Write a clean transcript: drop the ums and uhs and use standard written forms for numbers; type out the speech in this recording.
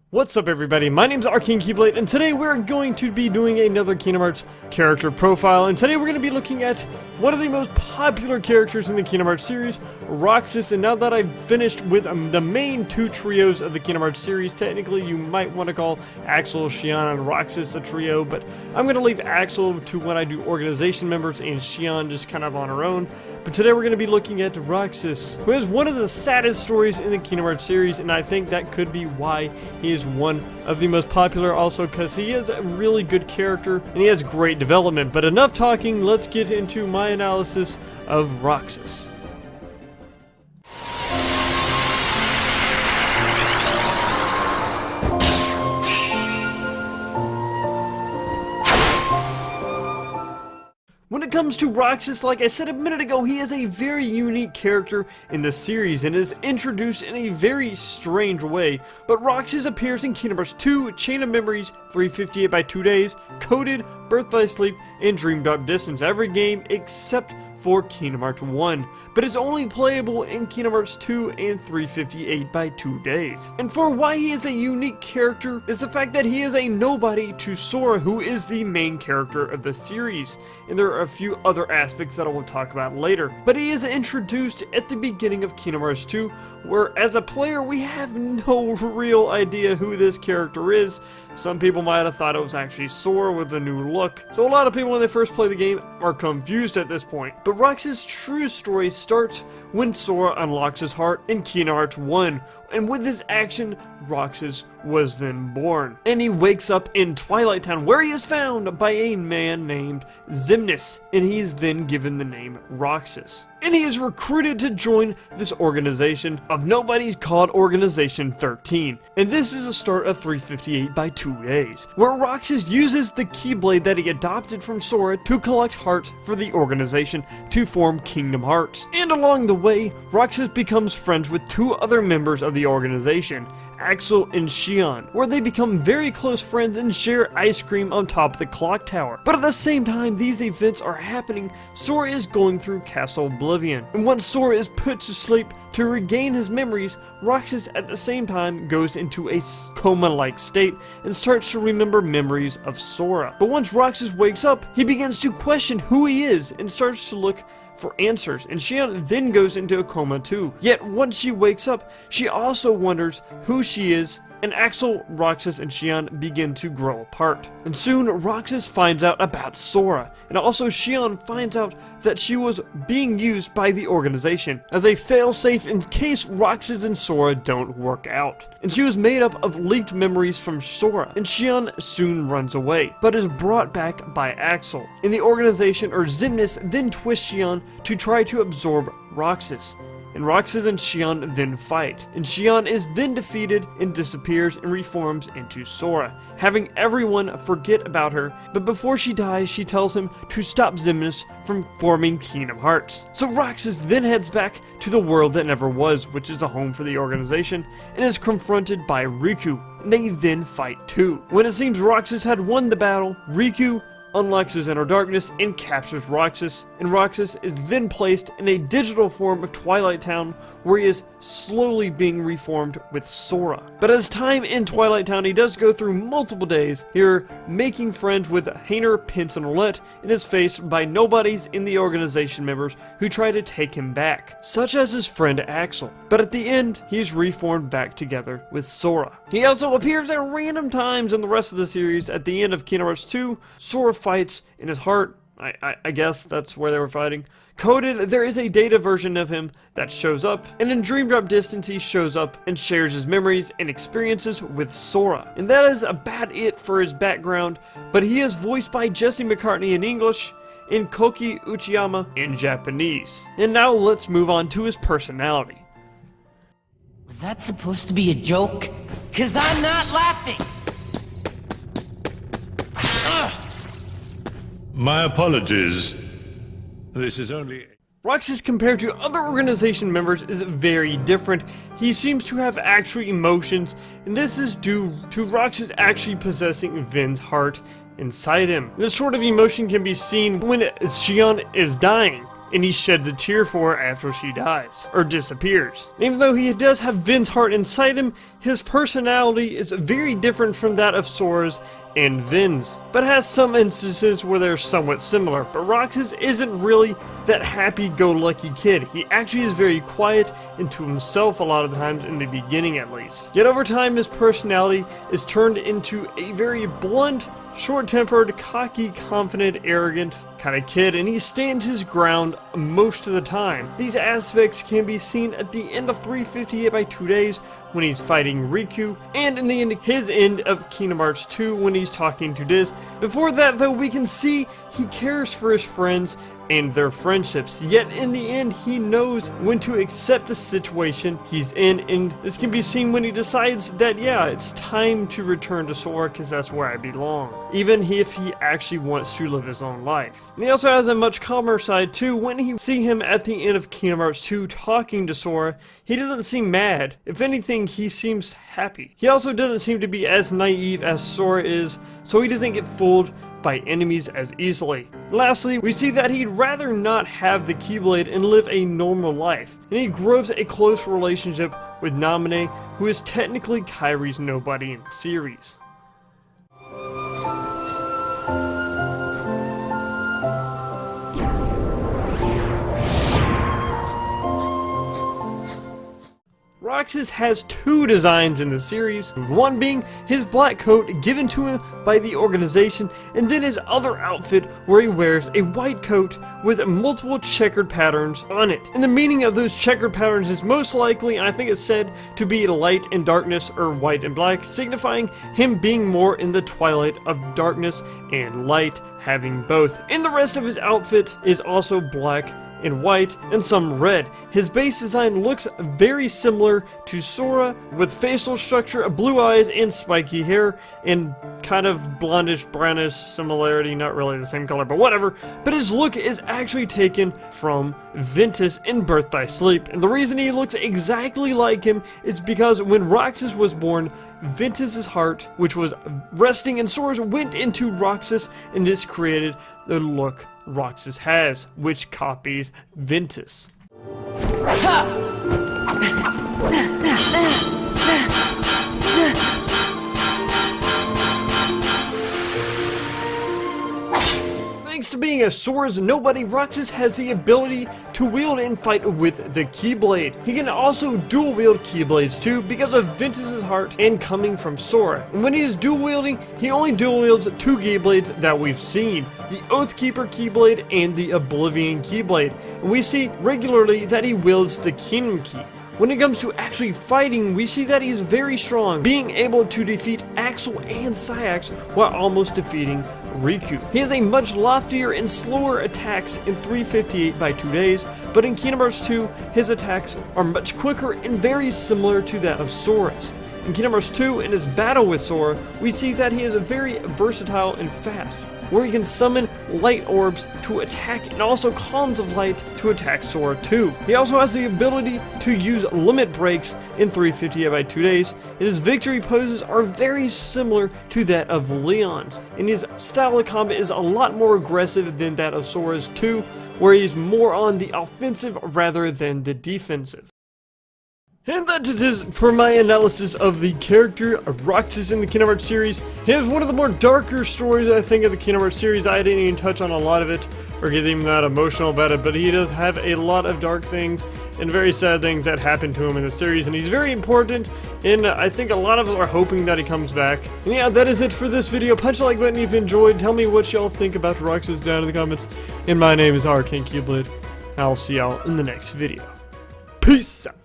What's up everybody, my name's Arcane Keyblade and today we're going to be doing another Kingdom Hearts character profile, and today we're going to be looking at one of the most popular characters in the Kingdom Hearts series, Roxas. And now that I've finished with the main two trios of the Kingdom Hearts series, technically you might want to call Axel, Xion, and Roxas a trio, but I'm going to leave Axel to when I do organization members and Xion just kind of on her own. But today we're going to be looking at Roxas, who has one of the saddest stories in the Kingdom Hearts series, and I think that could be why he is one of the most popular, also because he is a really good character and he has great development. But enough talking, let's get into my analysis of Roxas. When it comes to Roxas, like I said a minute ago, he is a very unique character in the series and is introduced in a very strange way. But Roxas appears in Kingdom Hearts 2, Chain of Memories, 358 by 2 Days, Coded, Birth by Sleep, and Dream Drop Distance. Every game except for Kingdom Hearts 1, but is only playable in Kingdom Hearts 2 and 358 by 2 Days. And for why he is a unique character is the fact that he is a nobody to Sora, who is the main character of the series. And there are a few other aspects that I will talk about later. But he is introduced at the beginning of Kingdom Hearts 2, where as a player we have no real idea who this character is. Some people might have thought it was actually Sora with a new look. So a lot of people when they first play the game are confused at this point. But Roxas' true story starts when Sora unlocks his heart in Kingdom Hearts 1, and with his action, Roxas was then born. And he wakes up in Twilight Town, where he is found by a man named Xemnas, and he is then given the name Roxas. And he is recruited to join this organization of nobodies called Organization 13. And this is the start of 358 by 2 Days, where Roxas uses the Keyblade that he adopted from Sora to collect hearts for the organization to form Kingdom Hearts. And along the way, Roxas becomes friends with two other members of the organization, Axel and Xion, where they become very close friends and share ice cream on top of the clock tower. But at the same time these events are happening, Sora is going through Castle Oblivion. And once Sora is put to sleep to regain his memories, Roxas at the same time goes into a coma-like state and starts to remember memories of Sora. But once Roxas wakes up, he begins to question who he is and starts to look for answers, and Xion then goes into a coma too. Yet once she wakes up, she also wonders who she is, and Axel, Roxas, and Xion begin to grow apart. And soon Roxas finds out about Sora, and also Xion finds out that she was being used by the organization as a failsafe in case Roxas and Sora don't work out. And she was made up of leaked memories from Sora, and Xion soon runs away, but is brought back by Axel. And the organization, or Xemnas, then twists Xion to try to absorb Roxas. And Roxas and Xion then fight, and Xion is then defeated and disappears and reforms into Sora, having everyone forget about her. But before she dies, she tells him to stop Xemnas from forming Kingdom Hearts. So Roxas then heads back to the world that never was, which is a home for the organization, and is confronted by Riku, and they then fight too. When it seems Roxas had won the battle, Riku unlocks his inner darkness and captures Roxas, and Roxas is then placed in a digital form of Twilight Town, where he is slowly being reformed with Sora. But as time in Twilight Town, he does go through multiple days here, making friends with Hainer, Pince, and Roulette, and is faced by nobodies in the organization members who try to take him back, such as his friend Axel. But at the end, he is reformed back together with Sora. He also appears at random times in the rest of the series. At the end of Kingdom Hearts 2, Sora fights in his heart. I guess that's where they were fighting. Coded, there is a data version of him that shows up, and in Dream Drop Distance he shows up and shares his memories and experiences with Sora. And that is about it for his background, but he is voiced by Jesse McCartney in English and Koki Uchiyama in Japanese. And now let's move on to his personality. Was that supposed to be a joke? 'Cause I'm not laughing! My apologies. This is only... Roxas, compared to other organization members, is very different. He seems to have actual emotions, and this is due to Roxas actually possessing Vin's heart inside him. This sort of emotion can be seen when Xion is dying. and he sheds a tear for her after she dies, or disappears. And even though he does have Vin's heart inside him, his personality is very different from that of Sora's and Vin's, but has some instances where they're somewhat similar. But Roxas isn't really that happy-go-lucky kid. He actually is very quiet and to himself a lot of the times, in the beginning at least. Yet over time his personality is turned into a very blunt, short-tempered, cocky, confident, arrogant kind of kid, and he stands his ground most of the time. These aspects can be seen at the end of 358 by 2 days when he's fighting Riku, and in the end, his end of Kingdom Hearts 2 when he's talking to Diz. Before that though, we can see he cares for his friends and their friendships, yet in the end he knows when to accept the situation he's in, and this can be seen when he decides that yeah, it's time to return to Sora because that's where I belong, even if he actually wants to live his own life. And he also has a much calmer side too. When you see him at the end of Kingdom Hearts 2 talking to Sora, he doesn't seem mad. If anything, he seems happy. He also doesn't seem to be as naive as Sora is, so he doesn't get fooled by enemies as easily. Lastly, we see that he'd rather not have the Keyblade and live a normal life, and he grows a close relationship with Naminé, who is technically Kairi's nobody in the series. Roxas has two designs in the series, one being his black coat given to him by the organization, and then his other outfit where he wears a white coat with multiple checkered patterns on it. And the meaning of those checkered patterns is most likely, I think it's said, to be light and darkness, or white and black, signifying him being more in the twilight of darkness and light, having both. And the rest of his outfit is also black and white and some red. His base design looks very similar to Sora, with facial structure, blue eyes, and spiky hair, and kind of blondish brownish similarity, not really the same color, but whatever. But his look is actually taken from Ventus in Birth by Sleep, and the reason he looks exactly like him is because when Roxas was born, Ventus's heart, which was resting in Sora's, went into Roxas, and this created the look Roxas has, which copies Ventus. Thanks to being a Sora's nobody, Roxas has the ability to wield and fight with the Keyblade. He can also dual wield Keyblades too because of Ventus's heart and coming from Sora. And when he is dual wielding, he only dual wields two Keyblades that we've seen, the Oathkeeper Keyblade and the Oblivion Keyblade. And we see regularly that he wields the Kingdom Key. When it comes to actually fighting, we see that he's very strong, being able to defeat Axel and Sayax while almost defeating Riku. He has a much loftier and slower attacks in 358 by 2 days, but in Kingdom Hearts 2, his attacks are much quicker and very similar to that of Sora's. In Kingdom Hearts 2, in his battle with Sora, we see that he is very versatile and fast, where he can summon light orbs to attack and also columns of light to attack Sora too. He also has the ability to use limit breaks in 358 by 2 days, and his victory poses are very similar to that of Leon's, and his style of combat is a lot more aggressive than that of Sora's too, where he's more on the offensive rather than the defensive. And that it is for my analysis of the character of Roxas in the Kingdom Hearts series. It is one of the more darker stories, I think, of the Kingdom Hearts series. I didn't even touch on a lot of it, or get even that emotional about it, but he does have a lot of dark things and very sad things that happen to him in the series, and he's very important, and I think a lot of us are hoping that he comes back. And yeah, that is it for this video. Punch the like button if you enjoyed. Tell me what y'all think about Roxas down in the comments. And my name is Arcane Keyblade. I'll see y'all in the next video. Peace out.